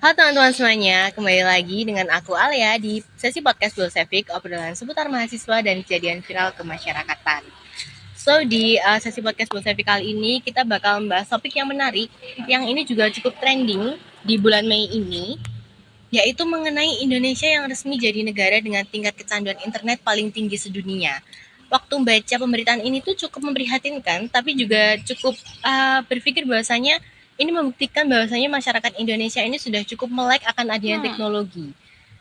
Halo teman-teman semuanya, kembali lagi dengan aku Alia di sesi podcast Bolsevik, obrolan seputar mahasiswa dan kejadian viral kemasyarakatan. So, di sesi podcast Bolsevik kali ini kita bakal membahas topik yang menarik, yang ini juga cukup trending di bulan Mei ini, yaitu mengenai Indonesia yang resmi jadi negara dengan tingkat kecanduan internet paling tinggi sedunia. Waktu baca pemberitaan ini tuh cukup memprihatinkan, tapi juga cukup berpikir bahwasanya ini membuktikan bahwasanya masyarakat Indonesia ini sudah cukup melek akan adanya teknologi.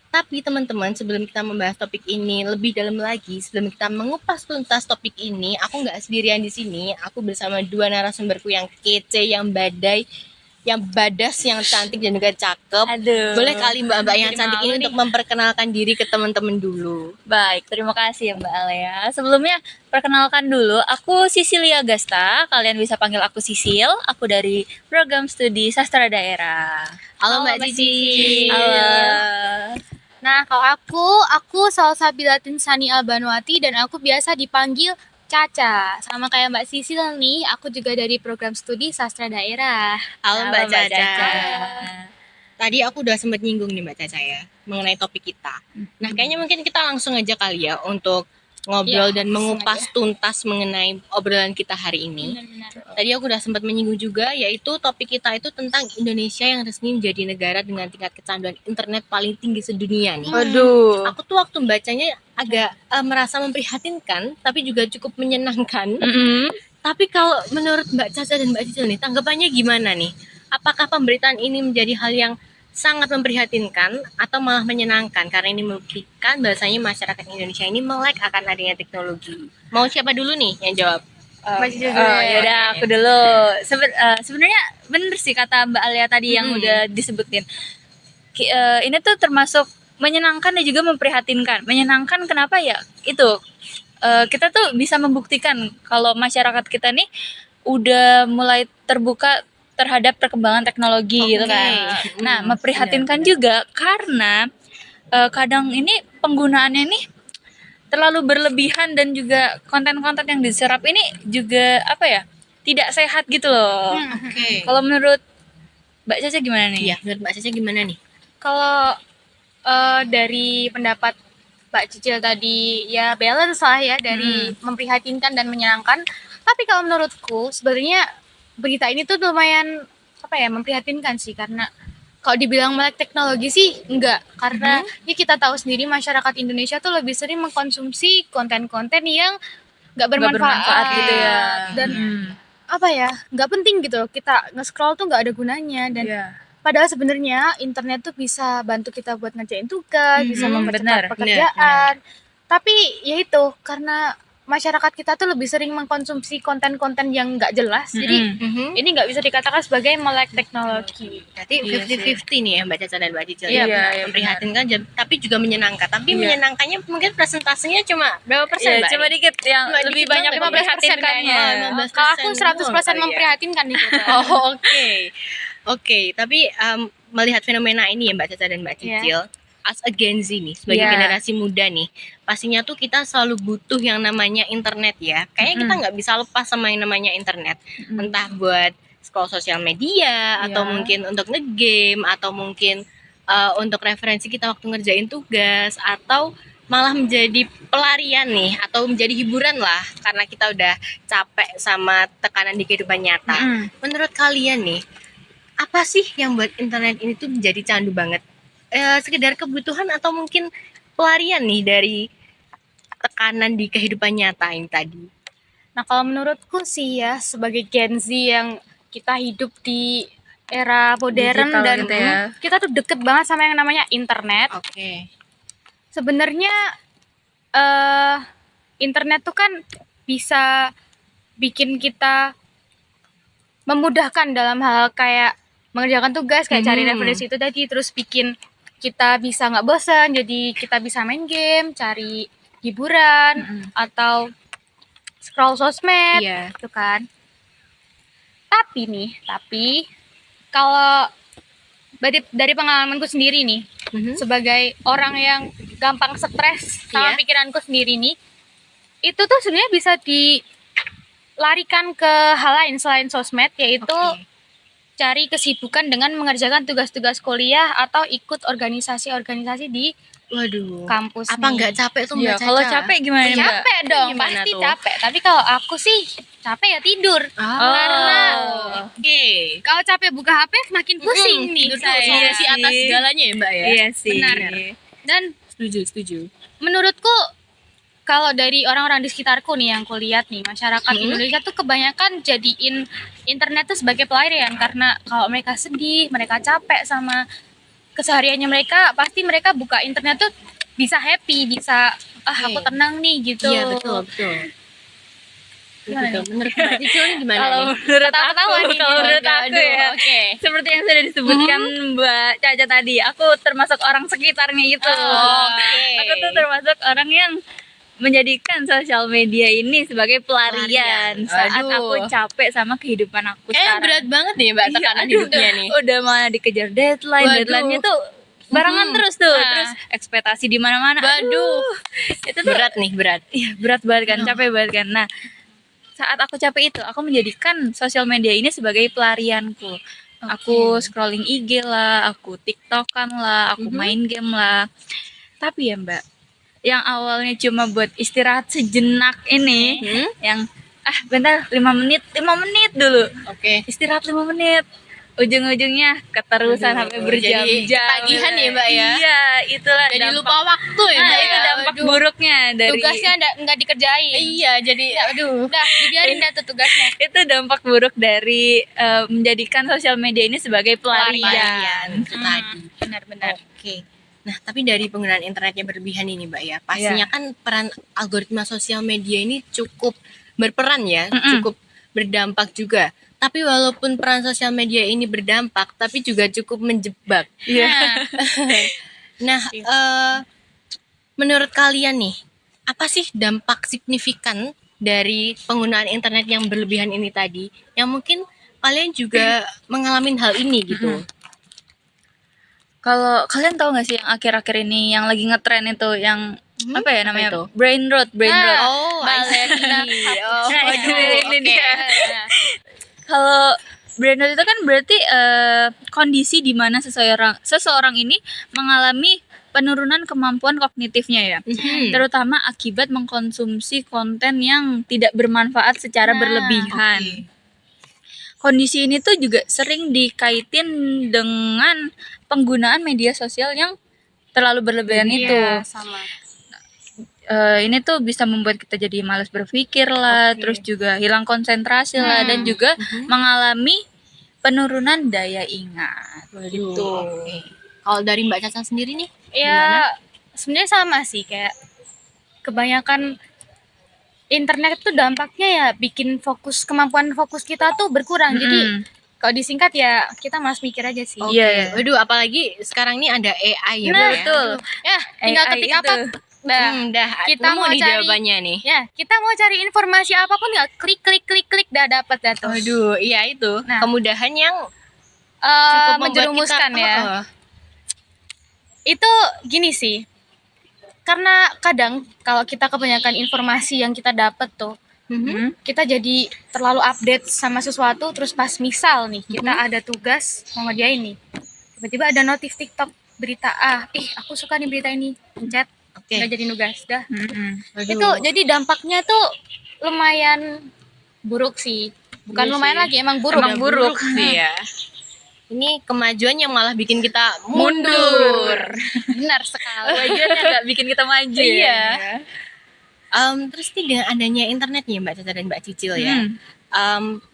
Tapi teman-teman, sebelum kita membahas topik ini lebih dalam lagi, sebelum kita mengupas tuntas topik ini, aku nggak sendirian di sini. Aku bersama dua narasumberku yang kece, yang badai, yang badas, yang cantik dan juga cakep. Aduh. Boleh kali mbak-mbak yang Jadi cantik malu ini nih. untuk memperkenalkan diri ke teman-teman dulu. Baik, terima kasih ya Mbak Alea. Sebelumnya, perkenalkan dulu, aku Sisilia Gasta. Kalian bisa panggil aku Sisil. Aku dari program studi sastra daerah. Halo Mbak Cici. Halo. Nah, kalau aku Salsabila Sani Albanwati dan aku biasa dipanggil Caca. Sama kayak Mbak Sisil nih, aku juga dari program studi sastra daerah. Halo Mbak Caca. Caca. Tadi aku udah sempat nyinggung nih Mbak Caca ya, mengenai topik kita. Nah, kayaknya mungkin kita langsung aja kali ya untuk ngobrol Ya, dan langsung mengupas tuntas mengenai obrolan kita hari ini. Benar-benar. Tadi aku udah sempat menyinggung juga, yaitu topik kita itu tentang Indonesia yang resmi menjadi negara dengan tingkat kecanduan internet paling tinggi sedunia nih. Aduh. Aku tuh waktu bacanya agak merasa memprihatinkan, tapi juga cukup menyenangkan. Tapi kalau menurut Mbak Caca dan Mbak Cicil nih, tanggapannya gimana nih? Apakah pemberitaan ini menjadi hal yang sangat memprihatinkan atau malah menyenangkan karena ini membuktikan bahwasanya masyarakat Indonesia ini melek akan adanya teknologi. Mau siapa dulu nih yang jawab? Mbak Cicil dulu ya. Yaudah aku dulu. Sebenarnya bener sih kata Mbak Alia tadi yang udah disebutin. Ini tuh termasuk menyenangkan dan juga memprihatinkan. Menyenangkan kenapa ya? Itu kita tuh bisa membuktikan kalau masyarakat kita nih udah mulai terbuka terhadap perkembangan teknologi gitu kan. Nah, memprihatinkan juga karena kadang ini penggunaannya nih terlalu berlebihan dan juga konten-konten yang diserap ini juga apa ya? Tidak sehat gitu loh. Oke. Kalau menurut Mbak Caca gimana nih? Iya, menurut Mbak Caca gimana nih? Kalau dari pendapat Mbak Cicil tadi ya balance lah ya dari memprihatinkan dan menyenangkan. Tapi kalau menurutku sebenarnya berita ini tuh lumayan memprihatinkan sih karena kalau dibilang melek teknologi sih enggak, karena ya kita tahu sendiri masyarakat Indonesia tuh lebih sering mengkonsumsi konten-konten yang nggak bermanfaat gitu ya. dan nggak penting gitu. Kita nge-scroll tuh nggak ada gunanya dan padahal sebenarnya internet tuh bisa bantu kita buat ngerjain tugas, bisa mempercepat pekerjaan. Tapi ya itu karena masyarakat kita tuh lebih sering mengkonsumsi konten-konten yang nggak jelas, jadi ini nggak bisa dikatakan sebagai melek teknologi. Berarti 50-50 nih ya Mbak Caca dan Mbak Cicil. Iya, memprihatinkan tapi juga menyenangkan. Tapi menyenangkannya mungkin persentasenya cuma berapa persen, Mbak? Cuma dikit yang Cuma lebih dikit banyak banget, memprihatinkan kayaknya. ya. 15%. Kalau aku 100% doang memprihatinkan nih. Oh, oke. Tapi melihat fenomena ini ya Mbak Caca dan Mbak Cicil, as a Gen Z nih, sebagai generasi muda nih, pastinya tuh kita selalu butuh yang namanya internet ya. Kayaknya kita nggak bisa lepas sama yang namanya internet. Entah buat scroll sosial media, atau mungkin untuk nge-game, atau mungkin untuk referensi kita waktu ngerjain tugas, atau malah menjadi pelarian nih, atau menjadi hiburan lah, karena kita udah capek sama tekanan di kehidupan nyata. Menurut kalian nih, apa sih yang buat internet ini tuh menjadi candu banget? Sekedar kebutuhan atau mungkin pelarian nih dari tekanan di kehidupan nyata ini tadi? Nah, kalau menurutku sih ya, sebagai Gen Z yang kita hidup di era modern Digital dan gitu ya. kita tuh deket banget sama yang namanya internet. Oke. Sebenarnya internet tuh kan bisa bikin kita memudahkan dalam hal kayak mengerjakan tugas, kayak cari referensi itu tadi, terus bikin kita bisa nggak bosan, jadi kita bisa main game, cari hiburan, atau scroll sosmed, gitu kan. Tapi kalau dari pengalamanku sendiri nih, sebagai orang yang gampang stres sama pikiranku sendiri nih, itu tuh sebenarnya bisa dilarikan ke hal lain selain sosmed, yaitu cari kesibukan dengan mengerjakan tugas-tugas kuliah atau ikut organisasi-organisasi di Waduh. kampus Apa nih. nggak capek tuh Iya, Mbak Caca? kalau capek gimana nih, Mbak? Capek dong, Gimana pasti tuh? capek. Tapi kalau aku sih capek ya tidur. Karena Oke. kalau capek buka HP makin pusing nih Duduk saya. solusi atas segalanya ya Mbak ya? Iya sih. Benar. Dan Setuju. menurutku kalau dari orang-orang di sekitarku nih yang kulihat nih, masyarakat Indonesia tuh kebanyakan jadiin internet tuh sebagai pelarian, karena kalau mereka sedih, mereka capek sama kesehariannya mereka, pasti mereka buka internet tuh bisa happy, bisa aku Oke. tenang nih gitu. Iya betul. Gimana Betul. Menurut Mbak Cicil ini gimana Kalau nih? menurut Ketawa-ketawa aku, nih. kalau menurut aku Aduh, ya, oke. seperti yang sudah disebutkan Mbak Caca tadi, aku termasuk orang sekitarnya itu. Oke. Aku tuh termasuk orang yang menjadikan sosial media ini sebagai pelarian saat Aduh. aku capek sama kehidupan aku Kayaknya sekarang. berat banget nih Mbak Iya, tekanan aduh, hidupnya nih. Udah malah dikejar deadline, Waduh. deadline-nya tuh barengan terus tuh, Nah. terus ekspektasi di mana-mana. Waduh. Itu tuh Berat nih, berat. iya, berat banget kan, capek banget kan. Nah, saat aku capek itu, aku menjadikan sosial media ini sebagai pelarianku. Aku scrolling IG lah, aku TikTokan lah, aku main game lah. Tapi ya Mbak, yang awalnya cuma buat istirahat sejenak ini, yang bentar 5 menit dulu. Oke. Istirahat 5 menit. Ujung-ujungnya keterusan Aduh, sampai jadi berjam-jam. ketagihan ya, Mbak, ya? Iya, itulah Jadi dampak. lupa waktu ya Nah, Mbak itu ya? dampak Aduh. buruknya dari Tugasnya nggak dikerjain. Iya, jadi aduh. Udah, dibiarin dah tuh tugasnya. itu dampak buruk dari menjadikan sosial media ini sebagai pelarian. Pelarian itu tadi. Benar-benar. Oke. Nah, tapi dari penggunaan internetnya berlebihan ini, Mbak ya, pastinya kan peran algoritma sosial media ini cukup berperan ya, cukup berdampak juga. Tapi walaupun peran sosial media ini berdampak, tapi juga cukup menjebak. Iya. Nah, menurut kalian nih, apa sih dampak signifikan dari penggunaan internet yang berlebihan ini tadi? Yang mungkin kalian juga mengalami hal ini gitu. Kalau kalian tahu nggak sih yang akhir-akhir ini yang lagi ngetren itu yang apa ya namanya? itu? Brain rot. Oh, balerina. Oh, Nah, waduh, ini oke. dia. Kalau brain rot itu kan berarti kondisi di mana seseorang ini mengalami penurunan kemampuan kognitifnya ya, terutama akibat mengkonsumsi konten yang tidak bermanfaat secara berlebihan. Kondisi ini tuh juga sering dikaitin dengan penggunaan media sosial yang terlalu berlebihan itu. Iya, sama. Ini tuh bisa membuat kita jadi malas berpikir lah, terus juga hilang konsentrasi lah, dan juga mengalami penurunan daya ingat. Gitu. Oke. Kalau dari Mbak Caca sendiri nih, Ya, sebenarnya sama sih, kayak kebanyakan internet tuh dampaknya ya bikin kemampuan fokus kita tuh berkurang. Jadi kalau disingkat ya kita malas mikir aja sih. oke. Iya. Waduh, apalagi sekarang ini ada AI ya, Nah, Mbak ya? Betul. Ya, tinggal AI ketik itu. apa? Dah. Dah Kita nemu mau nih cari- jawabannya nih. Ya, kita mau cari informasi apapun nggak klik dah dapat dah tuh. Waduh, iya itu Nah. kemudahan yang cukup membuat menjerumuskan kita, ya. Itu gini sih. Karena kadang kalau kita kebanyakan informasi yang kita dapat tuh, kita jadi terlalu update sama sesuatu, terus pas misal nih kita ada tugas mau ngerjain nih, tiba-tiba ada notif TikTok berita aku suka nih berita ini, pencet, Oke. udah jadi nugas dah. Waduh. Itu jadi dampaknya tuh lumayan buruk sih, bukan Iya lumayan sih. lagi, emang buruk. Emang buruk sih ya. Ini kemajuan yang malah bikin kita mundur. Benar sekali. Wajarnya nggak bikin kita maju. Iya. Ya. Terus nih dengan adanya internet nih Mbak Caca dan Mbak Cicil ya,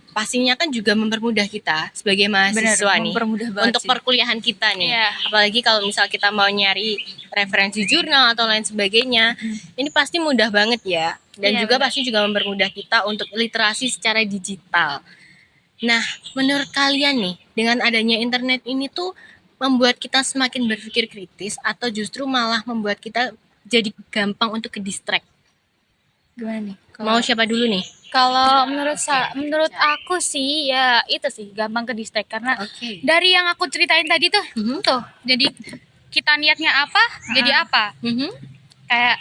pastinya kan juga mempermudah kita sebagai mahasiswa nih mempermudah banget untuk sih. perkuliahan kita nih. Iya. Apalagi kalau misal kita mau nyari referensi jurnal atau lain sebagainya, ini pasti mudah banget ya. Dan Iya, juga benar. pasti juga mempermudah kita untuk literasi secara digital. Nah, menurut kalian nih, dengan adanya internet ini tuh membuat kita semakin berpikir kritis atau justru malah membuat kita jadi gampang untuk ke distract? Gimana nih? Mau siapa dulu nih? Kalau menurut aku sih ya itu sih gampang ke distract, karena Oke. dari yang aku ceritain tadi tuh, tuh jadi kita niatnya apa jadi apa. Kayak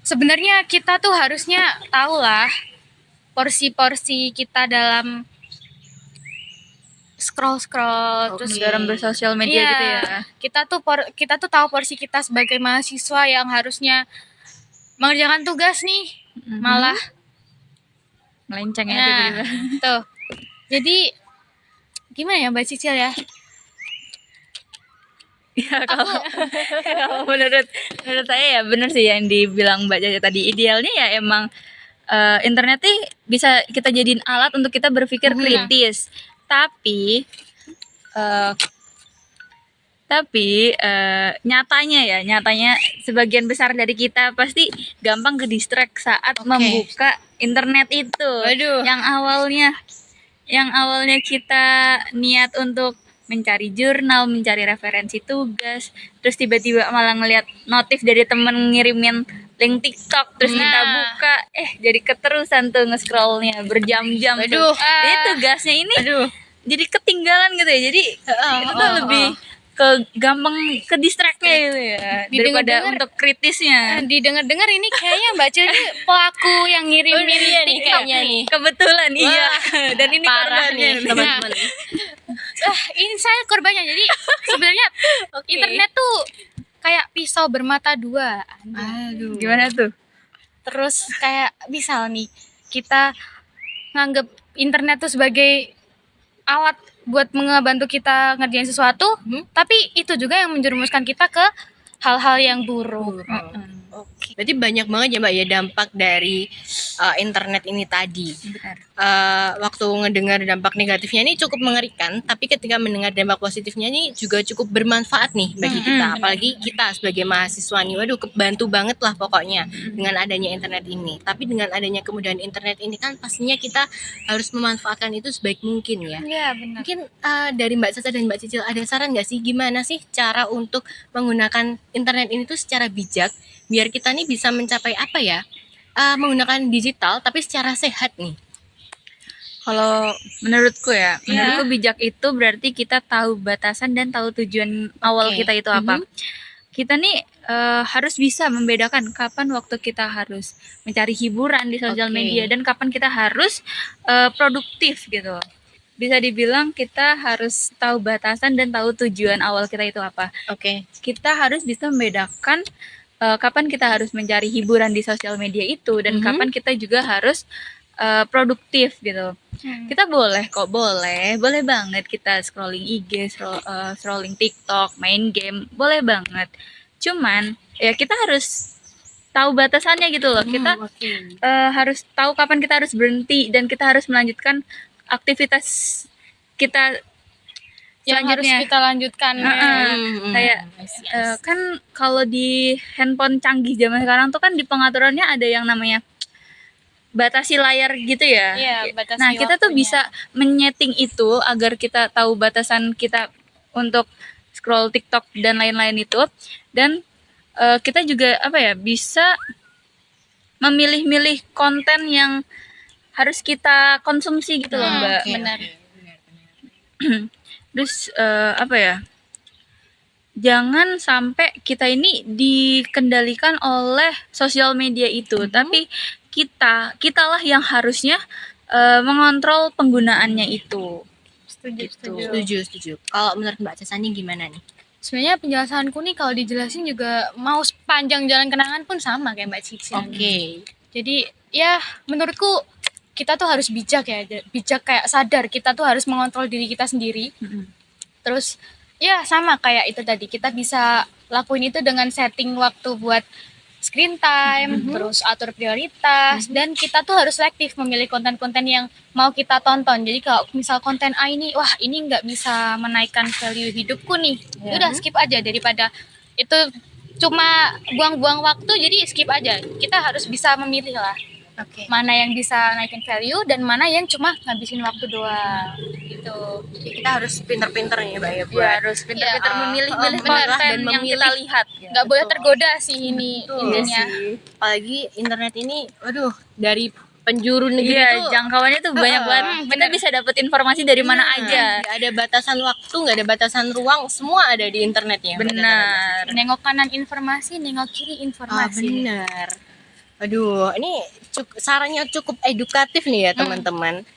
sebenarnya kita tuh harusnya tahu lah porsi-porsi kita dalam scroll terus dalam bersosial media Iya. gitu ya. kita tuh tahu porsi kita sebagai mahasiswa yang harusnya mengerjakan tugas nih, malah Melenceng ya nah, tiba-tiba. tuh. Jadi gimana ya Mbak Cicil ya? Ya kalau menurut saya ya benar sih yang dibilang Mbak Caca tadi. Idealnya ya emang internet nih bisa kita jadiin alat untuk kita berpikir kritis. Tapi nyatanya sebagian besar dari kita pasti gampang ke distract saat membuka internet itu. Waduh. Yang awalnya kita niat untuk mencari jurnal, mencari referensi tugas, terus tiba-tiba malah ngelihat notif dari temen ngirimin link TikTok, terus kita buka, jadi keterusan tuh nge-scrollnya berjam-jam tuh. Aduh. Jadi tugasnya ini jadi ketinggalan gitu ya. Jadi itu tuh lebih ke gampang ke distract-nya gitu ya daripada untuk kritisnya. Didengar-dengar ini kayaknya Mbak Cil ini pelaku yang ngirimin nih TikTok kayaknya nih. Kebetulan iya. Dan ini Parah korbannya nih teman-teman. Ini saya korbannya. Jadi sebenarnya internet tuh kayak pisau bermata dua. Aduh. Gimana tuh? Terus kayak misal nih kita nganggep internet tuh sebagai alat buat ngebantu kita ngerjain sesuatu, tapi itu juga yang menjerumuskan kita ke hal-hal yang buruk. Oke. Berarti banyak banget ya Mbak ya dampak dari internet ini tadi. Benar. Waktu ngedengar dampak negatifnya ini cukup mengerikan, tapi ketika mendengar dampak positifnya ini juga cukup bermanfaat nih bagi kita. Apalagi kita sebagai mahasiswa nih, waduh kebantu banget lah pokoknya dengan adanya internet ini. Tapi dengan adanya kemudahan internet ini kan pastinya kita harus memanfaatkan itu sebaik mungkin ya. Iya benar. Mungkin dari Mbak Caca dan Mbak Cicil ada saran nggak sih gimana sih cara untuk menggunakan internet ini tuh secara bijak biar kita nih bisa mencapai apa ya menggunakan digital tapi secara sehat nih. Kalau menurutku bijak itu berarti kita tahu batasan dan tahu tujuan awal kita itu apa. Kita nih harus bisa membedakan kapan waktu kita harus mencari hiburan di sosial media dan kapan kita harus produktif gitu. Bisa dibilang kita harus tahu batasan dan tahu tujuan awal kita itu apa. Kita harus bisa membedakan kapan kita harus mencari hiburan di sosial media itu dan kapan kita juga harus produktif gitu. Kita boleh banget kita scrolling IG, scrolling TikTok, main game, boleh banget. Cuman ya kita harus tahu batasannya gitu loh. Kita harus tahu kapan kita harus berhenti dan kita harus melanjutkan aktivitas kita yang harus kita lanjutkan. Kayak kan kalau di handphone canggih zaman sekarang tuh kan di pengaturannya ada yang namanya batasi layar gitu ya. Iya, batasi nah, kita tuh waktunya. bisa menyeting itu agar kita tahu batasan kita untuk scroll TikTok dan lain-lain itu, dan kita juga bisa memilih-milih konten yang harus kita konsumsi gitu loh, Mbak. Benar. Terus jangan sampai kita ini dikendalikan oleh sosial media itu, tapi kitalah yang harusnya mengontrol penggunaannya itu. Setuju. Kalau menurut Mbak Caca nih gimana nih? Sebenarnya penjelasanku nih kalau dijelasin juga mau sepanjang jalan kenangan pun sama kayak Mbak Cicil. Jadi ya menurutku kita tuh harus bijak kayak sadar kita tuh harus mengontrol diri kita sendiri. Terus ya sama kayak itu tadi, kita bisa lakuin itu dengan setting waktu buat screen time, terus atur prioritas, dan kita tuh harus selektif memilih konten-konten yang mau kita tonton. Jadi kalau misal konten A ini, wah ini nggak bisa menaikkan value hidupku nih, udah skip aja daripada itu cuma buang-buang waktu, jadi skip aja. Kita harus bisa memilih lah. Mana yang bisa naikin value dan mana yang cuma ngabisin waktu doang gitu. Kita harus pinter-pinter nih Mbak ya Harus pinter-pinter memilih-milih memilah konten dan yang kita memilih. lihat. Nggak boleh tergoda sih ini intinya. Apalagi internet ini, waduh dari penjuru negeri tuh jangkauannya tuh banyak banget. Kita bisa dapat informasi dari mana aja. Nggak ada batasan waktu, nggak ada batasan ruang, semua ada di internetnya. Benar. Nengok kanan informasi, nengok kiri informasi. Benar. Aduh, ini sarannya cukup edukatif nih ya teman-teman.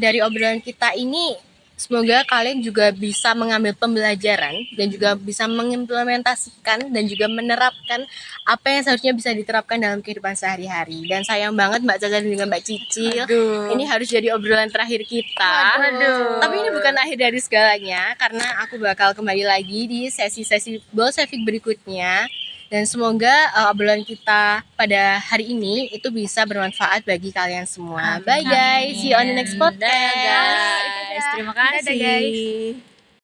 Dari obrolan kita ini Semoga kalian juga bisa mengambil pembelajaran dan juga bisa mengimplementasikan dan juga menerapkan apa yang seharusnya bisa diterapkan dalam kehidupan sehari-hari. Dan sayang banget Mbak Caca dan juga Mbak Cicil, Aduh. ini harus jadi obrolan terakhir kita. Aduh. Tapi ini bukan akhir dari segalanya, karena aku bakal kembali lagi di sesi-sesi Bolsevik berikutnya. Dan semoga obrolan kita pada hari ini itu bisa bermanfaat bagi kalian semua. Bye guys, see you on the next podcast. Dadah, guys. Terima kasih. Dadah, guys.